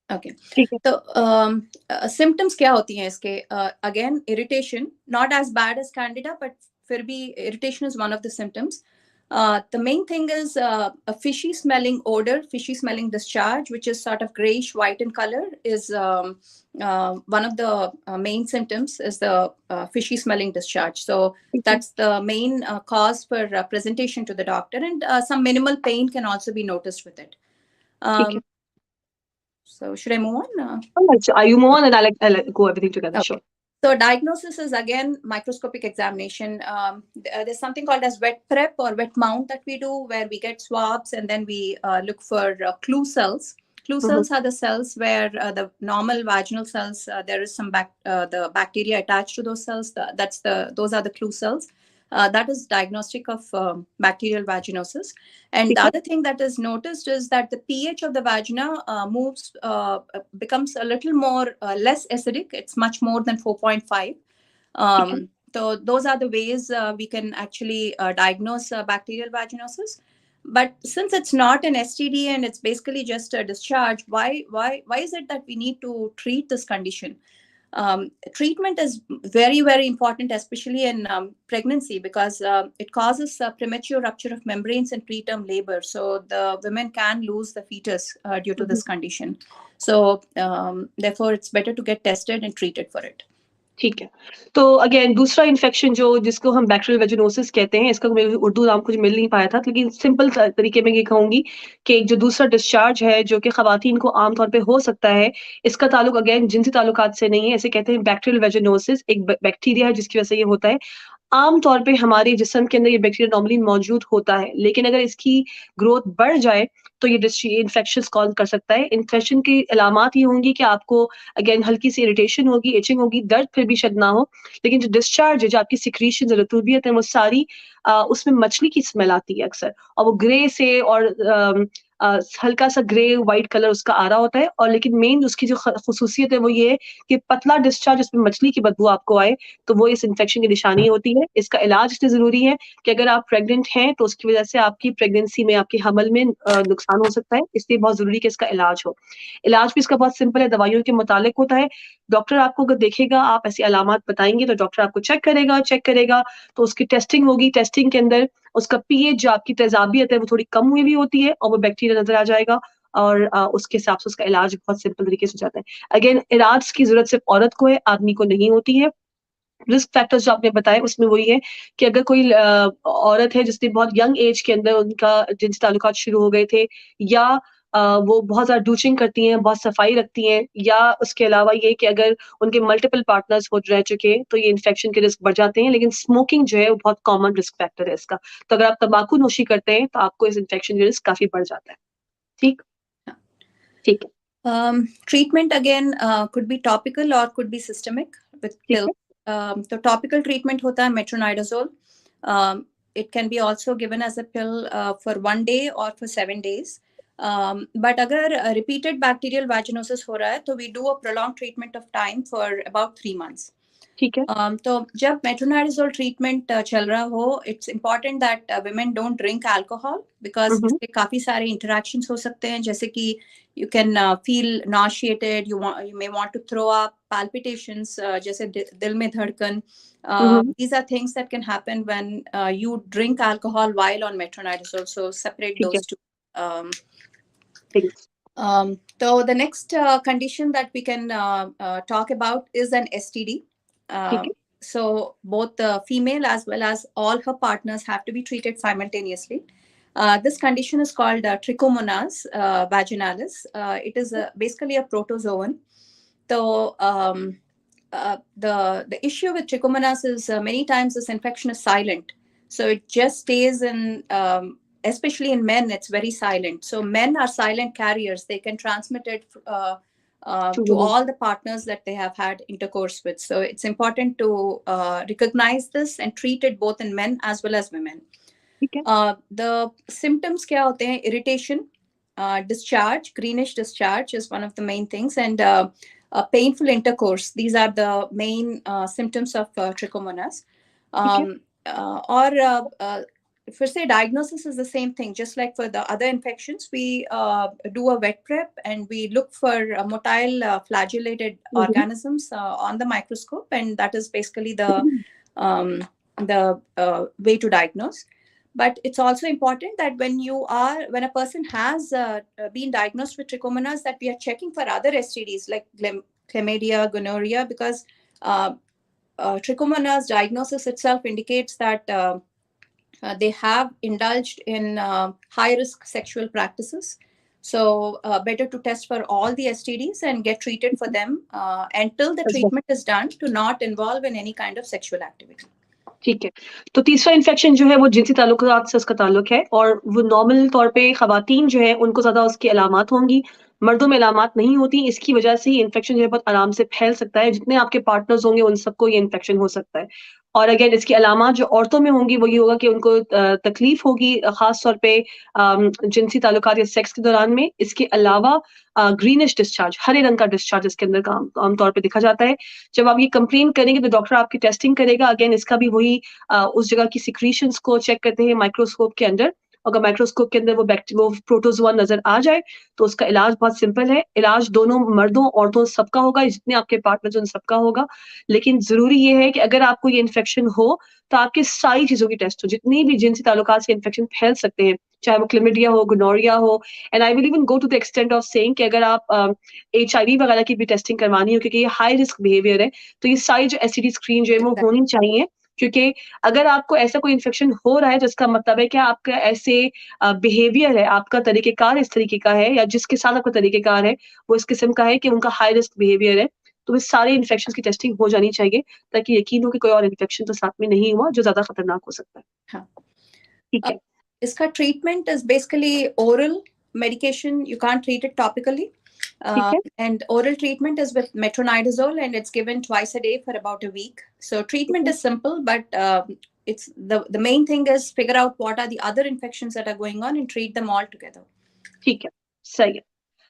Okay. ठीक है. तो symptoms क्या होती हैं इसके? Again, irritation, not as bad as candida, but फिर भी irritation is one of the symptoms. The main thing is a fishy smelling odor, fishy smelling discharge, which is sort of grayish white in color, is one of the main symptoms, is the fishy smelling discharge. So that's the main cause for presentation to the doctor, and some minimal pain can also be noticed with it. So should I move on? You move on, and I'll go everything together. Okay. Sure. So diagnosis is again microscopic examination. There's something called as wet prep or wet mount that we do, where we get swabs and then we look for clue cells. Clue cells are the cells where the normal vaginal cells, there is some the bacteria attached to those cells. Those are the clue cells. That is diagnostic of bacterial vaginosis. And the other thing that is noticed is that the pH of the vagina becomes a little more less acidic. It's much more than 4.5. So those are the ways we can actually diagnose bacterial vaginosis. But since it's not an STD and it's basically just a discharge, why is it that we need to treat this condition? Treatment is very, very important, especially in pregnancy, because it causes premature rupture of membranes and preterm labor. So the women can lose the fetus due to this condition. So therefore, it's better to get tested and treated for it. ठीक है. तो again दूसरा infection जिसको हम bacterial vaginosis कहते हैं, इसका मेरे उर्दू नाम कुछ मिल नहीं पाया था, लेकिन सिंपल तरीके में ये कहूंगी कि जो दूसरा डिस्चार्ज है जो कि खवातीन को आमतौर पे हो सकता है, इसका ताल्लुक अगेन जिनसी ताल्लुकात से नहीं है. ऐसे कहते हैं बैक्टीरियल वेजिनोसिस एक बैक्टीरिया है जिसकी वजह से ये होता है. आमतौर पे हमारे जिस्म के अंदर ये बैक्टीरिया नॉर्मली मौजूद होता है, लेकिन अगर इसकी ग्रोथ बढ़ जाए तो ये इन्फेक्शन कॉज कर सकता है. इन्फेक्शन की अलामात ये होंगी कि आपको अगेन हल्की सी इरिटेशन होगी, इचिंग होगी, दर्द फिर भी शायद ना हो, लेकिन जो डिस्चार्ज है, जो आपकी सिक्रीशन जो रतूबियत है, वो सारी उसमें मछली की स्मेल आती है अक्सर, और वो ग्रे से और हल्का सा ग्रे व्हाइट कलर उसका आ रहा होता है. और लेकिन मेन उसकी जो खुसूसियत है वो ये है कि पतला डिस्चार्ज उसमें मछली की बदबू आपको आए, तो वो इस इन्फेक्शन की निशानी होती है. इसका इलाज इसलिए जरूरी है कि अगर आप प्रेग्नेंट हैं तो उसकी वजह से आपकी प्रेगनेंसी में, आपके हमल में नुकसान हो सकता है, इसलिए बहुत जरूरी है कि इसका इलाज हो. इलाज भी इसका बहुत सिंपल है, दवाइयों के मुतालिक होता है. डॉक्टर आपको अगर देखेगा, आप ऐसी अलामात बताएंगे तो डॉक्टर आपको चेक करेगा तो उसकी टेस्टिंग होगी. टेस्टिंग के अंदर उसका पीएच, जो आपकी तेजाबियत है, वो थोड़ी कम हुई भी होती है और वो बैक्टीरिया नजर आ जाएगा, और उसके हिसाब से उसका इलाज बहुत सिंपल तरीके से हो जाता है. अगेन इलाज की जरूरत सिर्फ औरत को है, आदमी को नहीं होती है. रिस्क फैक्टर्स जो आपने बताए उसमें वही है कि अगर कोई औरत है जिसने बहुत यंग एज के अंदर उनका जिनसी ताल्लुकात शुरू हो गए थे, या वो बहुत ज्यादा डूचिंग करती हैं, बहुत सफाई रखती हैं, या उसके अलावा ये कि अगर उनके मल्टीपल पार्टनर्स हो रह चुके, तो ये इन्फेक्शन के रिस्क बढ़ जाते हैं. लेकिन स्मोकिंग जो है वो बहुत कॉमन रिस्क फैक्टर है इसका. तो अगर आप तंबाकू नोशी करते हैं तो आपको इस इन्फेक्शन के रिस्क काफी बढ़ जाता है. ठीक है. Treatment again could be topical or could be systemic with pills. So topical treatment होता है metronidazole. It can be also given as a pill for 1 day or for 7 days. But अगर repeated bacterial vaginosis हो रहा है तो we do a prolonged treatment of time for about 3 months. ठीक है. तो जब metronidazole treatment चल रहा हो, it's important that women don't drink alcohol, because इसके काफी सारे interactions हो सकते हैं, जैसे कि you can feel nauseated, you may want to throw up, palpitations, जैसे दिल में धड़कन. These are things that can happen when you drink alcohol while on metronidazole. So separate those two things. So the next condition that we can talk about is an STD. So both the female as well as all her partners have to be treated simultaneously. This condition is called Trichomonas vaginalis. It is basically a protozoan. So the issue with Trichomonas is many times this infection is silent. So it just stays in, especially in men, it's very silent. So men are silent carriers. They can transmit it to all the partners that they have had intercourse with. So it's important to recognize this and treat it both in men as well as women. The symptoms क्या होते हैं? Irritation, discharge, greenish discharge is one of the main things, and painful intercourse. These are the main symptoms of trichomonas. For say diagnosis is the same thing, just like for the other infections, we do a wet prep and we look for motile flagellated organisms on the microscope, and that is basically the way to diagnose. But it's also important that when a person has been diagnosed with trichomonas, that we are checking for other STDs like chlamydia, gonorrhea, because trichomonas diagnosis itself indicates that they have indulged in high-risk sexual practices. So better to test for all the STDs and get treated for them until the treatment is done, to not involve in any kind of sexual activity. ठीक है, तो तीसरा infection जो है वो जिनसी ताल्लुकात से उसका ताल्लुक है, और वो नॉर्मल तौर पे खवातीन जो है उनको ज़्यादा उसकी अलामात होंगी, मर्दों में अलामात नहीं होती। इसकी वजह से ये इन्फेक्शन जो है बहुत आराम से फैल सकता है। जितने आपके पार्टनर्स होंगे उन सबको ये इन्फेक्शन हो सकता है। और अगेन इसकी अलामात जो औरतों में होंगी वो ये होगा कि उनको तकलीफ होगी, खास तौर पे जिनसी ताल्लुकात या सेक्स के दौरान में। इसके अलावा ग्रीनिश डिस्चार्ज, हरे रंग का डिस्चार्ज इसके अंदर आमतौर पे दिखा जाता है। जब आप ये कंप्लेन करेंगे तो डॉक्टर आपकी टेस्टिंग करेगा। अगेन इसका भी वही उस जगह की सिक्रीशंस को चेक करते हैं माइक्रोस्कोप के अंदर। अगर माइक्रोस्कोप के अंदर वो प्रोटोजोआ नजर आ जाए तो उसका इलाज बहुत सिंपल है। इलाज दोनों मर्दों औरतों सबका होगा, जितने आपके पार्टनर्स उन सबका होगा। लेकिन जरूरी ये है कि अगर आपको ये इन्फेक्शन हो तो आपकी सारी चीजों की टेस्ट हो, जितनी भी जिनसी ताल्लुकात से इन्फेक्शन फैल सकते हैं, चाहे वो क्लेमिडिया हो, गोनोरिया हो। And I will even go to the extent of saying कि अगर आप HIV वगैरह की भी टेस्टिंग करवानी हो, क्योंकि ये हाई रिस्क बिहेवियर है, तो ये सारी जो STD स्क्रीन जो है वो होनी चाहिए। क्योंकि अगर आपको ऐसा कोई इन्फेक्शन हो रहा है तो इसका मतलब है कि आपका ऐसे बिहेवियर है, आपका तरीकेकार इस तरीके का है, या जिसके साथ आपका तरीकेकार है वो इस किस्म का है कि उनका हाई रिस्क बिहेवियर है। तो इस सारे इन्फेक्शन की टेस्टिंग हो जानी चाहिए, ताकि यकीन हो कि कोई और इन्फेक्शन तो साथ में नहीं हुआ जो ज्यादा खतरनाक हो सकता है। हाँ, ठीक है। इसका treatment is basically oral medication. You can't treat it topically. And oral treatment is with metronidazole, and it's given twice a day for about a week. So treatment is simple, but it's the main thing is figure out what are the other infections that are going on and treat them all together. ठीक है, सही है।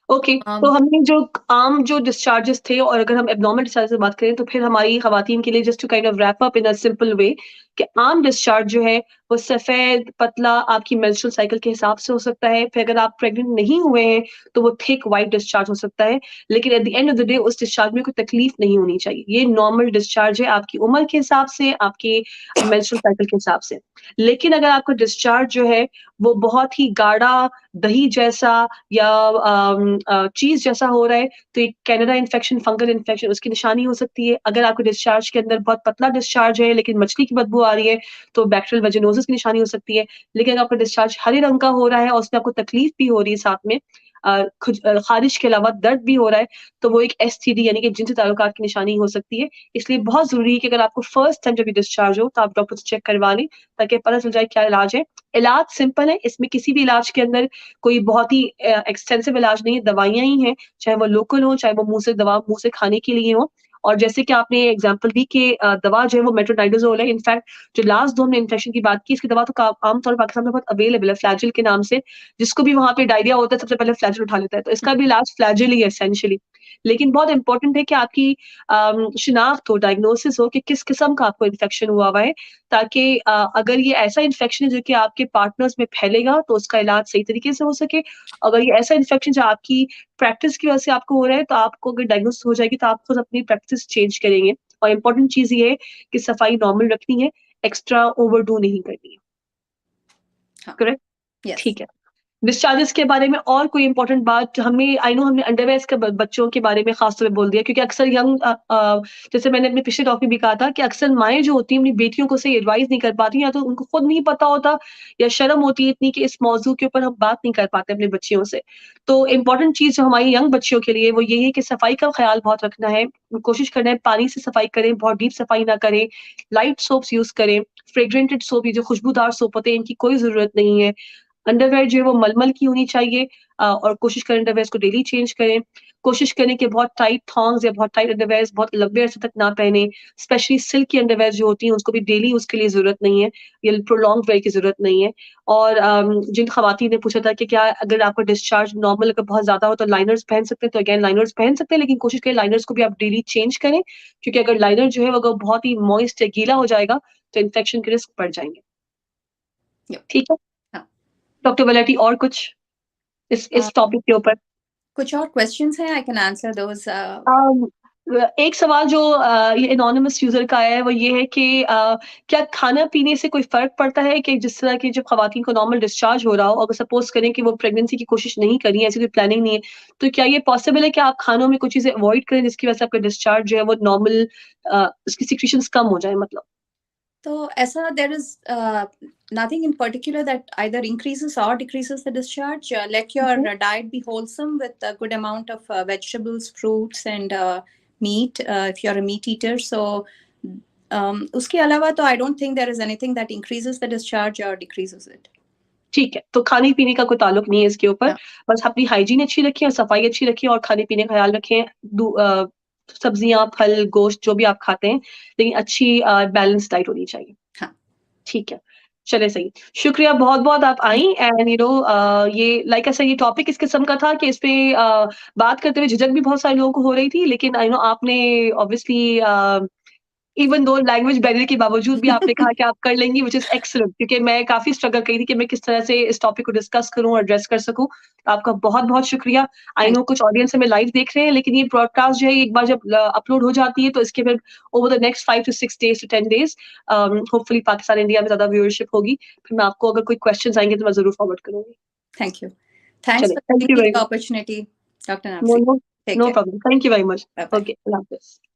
Okay, तो हमने जो आम जो discharges थे, और अगर हम एब्नॉर्मल डिस्चार्ज से बात करें तो फिर हमारी खवातीन के लिए just to kind of wrap up in a simple way कि आम डिस्चार्ज जो है वो सफेद पतला आपकी मेंस्ट्रुअल साइकिल के हिसाब से हो सकता है। फिर अगर आप प्रेग्नेंट नहीं हुए हैं तो वो थिक व्हाइट डिस्चार्ज हो सकता है। लेकिन at the end of the day उस डिस्चार्ज में कोई तकलीफ नहीं होनी चाहिए। ये नॉर्मल डिस्चार्ज है आपकी उम्र के हिसाब से, आपके मेंस्ट्रुअल साइकिल के हिसाब से। लेकिन अगर आपका डिस्चार्ज जो है वो बहुत ही गाढ़ा दही जैसा या चीज जैसा हो रहा है तो एक कैनेडा इन्फेक्शन, फंगल इन्फेक्शन उसकी निशानी हो सकती है। अगर आपके डिस्चार्ज के अंदर बहुत पतला डिस्चार्ज है लेकिन मछली की बदबू आ रही है तो बैक्टीरियल वेजिनोसिस की निशानी हो सकती है। लेकिन अगर आपका डिस्चार्ज हरे रंग का हो रहा है और उसमें आपको तकलीफ भी हो रही है, साथ में खारिश के अलावा दर्द भी हो रहा है, तो वो एक STD यानी कि जिनसी ताल्लुकात की निशानी हो सकती है। इसलिए बहुत जरूरी है कि अगर आपको फर्स्ट टाइम जब ये डिस्चार्ज हो तो आप डॉक्टर से चेक करवा लें, ताकि पता चल जाए क्या इलाज है। इलाज सिंपल है, इसमें किसी भी इलाज के अंदर कोई बहुत ही एक्सटेंसिव इलाज नहीं है, दवाइयां ही हैं, चाहे वो लोकल हो चाहे वो मुंह से खाने के लिए हो। और जैसे कि आपने एग्जांपल दी कि दवा जो है वो मेट्रोनाइडाजोल है। इनफैक्ट जो लास्ट दो हमने इन्फेक्शन की बात की, इसकी दवा तो आमतौर पर पाकिस्तान में बहुत अवेलेबल है, फ्लैजिल के नाम से। जिसको भी वहां पे डायरिया होता है सबसे पहले फ्लैजिल उठा लेता है, तो इसका भी इलाज फ्लैजिल ही है एसेंशियली। लेकिन बहुत इंपॉर्टेंट है कि आपकी शिनाख्त हो, डायग्नोसिस हो कि किस किस्म का आपको इन्फेक्शन हुआ है, ताकि अगर ये ऐसा इन्फेक्शन है जो कि आपके पार्टनर्स में फैलेगा तो उसका इलाज सही तरीके से हो सके। अगर ये ऐसा इन्फेक्शन जो आपकी प्रैक्टिस की वजह से आपको हो रहा है, तो आपको अगर डायग्नोसिस हो जाएगी तो आप खुद अपनी प्रैक्टिस चेंज करेंगे। और इम्पोर्टेंट चीज ये है कि सफाई नॉर्मल रखनी है, एक्स्ट्रा ओवरडू नहीं करनी है। करेक्ट? ठीक है। डिस्चार्जेस के बारे में और कोई इंपॉर्टेंट बात हमें, आई नो हमने अंडरवेयर्स के बच्चों के बारे में खासतौर पे बोल दिया, क्योंकि अक्सर जैसे मैंने अपने पिछले टॉक में भी कहा था कि अक्सर माएँ जो होती हैं अपनी बेटियों को सही एडवाइस नहीं कर पाती, या तो उनको खुद नहीं पता होता या शर्म होती है इतनी कि इस मौजू के ऊपर हम बात नहीं कर पाते अपने बच्चियों से। तो इम्पोर्टेंट चीज जो हमारी यंग बच्चियों के लिए वो यही है कि सफाई का ख्याल बहुत रखना है। कोशिश करना है पानी से सफाई करें, बहुत डीप सफाई ना करें, लाइट सोप्स यूज करें। फ्रेग्रेंटेड सोप, ये जो खुशबूदार सोप होते हैं, इनकी कोई जरूरत नहीं है। अंडरवेयर जो है वो मलमल की होनी चाहिए, और कोशिश करें अंडरवेयर को डेली चेंज करें। कोशिश करें कि बहुत टाइट थॉन्ग्स या बहुत टाइट अंडरवेयर बहुत लंबे अरसे तक ना पहने। स्पेशली सिल्क की अंडरवेयर जो होती हैं उसको भी डेली उसके लिए ज़रूरत नहीं है, या प्रोलॉन्ग वेयर की ज़रूरत नहीं है। और जिन ख़वातीन ने पूछा था कि क्या अगर आपका डिस्चार्ज नॉर्मल अगर बहुत ज़्यादा हो तो लाइनर्स पहन सकते हैं, तो अगेन लाइनर्स पहन सकते हैं, लेकिन कोशिश करें लाइनर्स को भी आप डेली चेंज करें, क्योंकि अगर लाइनर जो है वो अगर बहुत ही मॉइस्ट या गीला हो जाएगा तो इन्फेक्शन के रिस्क बढ़ जाएंगे। ठीक है हाँ। डॉक्टर वलेटी, और कुछ इस टॉपिक के ऊपर? कुछ और क्वेश्चंस हैं? आई कैन आंसर दोस। एक सवाल जो ये एनोनिमस यूजर का है वो ये है कि क्या खाना पीने से कोई फर्क पड़ता है, कि जिस तरह की जब खवातीन को नॉर्मल डिस्चार्ज हो रहा हो, अगर सपोज करें कि वो प्रेगनेंसी की कोशिश नहीं करी है, ऐसी कोई प्लानिंग नहीं है, तो क्या ये पॉसिबल है कि आप खानों में कुछ चीजें अवॉइड करें जिसकी वजह से आपका डिस्चार्ज जो है वो नॉर्मल, उसकी सिक्रीशंस कम हो जाए मतलब? तो ऐसा there is nothing in particular that either increases or decreases the discharge. Let your diet be wholesome with a good amount of vegetables, fruits, and meat if you're a meat eater. So उसके अलावा तो I don't think there is anything that increases the discharge or decreases it. ठीक है, तो खाने पीने का कोई ताल्लुक नहीं है इसके ऊपर, बस अपनी हाइजीन अच्छी रखें और सफाई अच्छी रखें और खाने पीने का ख्याल रखें। सब्जियां, फल, गोश्त जो भी आप खाते हैं, लेकिन अच्छी बैलेंस डाइट होनी चाहिए। हाँ। ठीक है, चले सही। शुक्रिया बहुत-बहुत आप आई, एंड ये लाइक ऐसा ये टॉपिक इस किस्म का था कि इस पे बात करते हुए झिझक भी बहुत सारे लोगों को हो रही थी, लेकिन आपने obviously even though language barrier के बावजूद भी आपने कहा कि आप कर लेंगी, व्हिच इज़ एक्सीलेंट, क्योंकि मैं काफ़ी स्ट्रगल कर रही थी कि मैं किस तरह से इस टॉपिक को डिस्कस करूँ और एड्रेस कर सकूँ। आपका बहुत-बहुत शुक्रिया। आई नो कुछ ऑडियंस हमें लाइव देख रहे हैं, लेकिन ये ब्रॉडकास्ट जो है एक बार जब अपलोड हो जाती है तो इसके फिर over the next 5 to 6 days to 10 days hopefully Pakistan, India में ज़्यादा व्यूअरशिप होगी। फिर मैं आपको अगर कोई क्वेश्चंस आएँगे तो मैं ज़रूर फॉरवर्ड करूँगी। Thank you. Thanks चलिए, for thank giving you me very the much. opportunity, Dr. No Napsi. No Take no care. Problem. Thank you very much. Bye-bye. Okay, अल्लाह हाफ़िज़।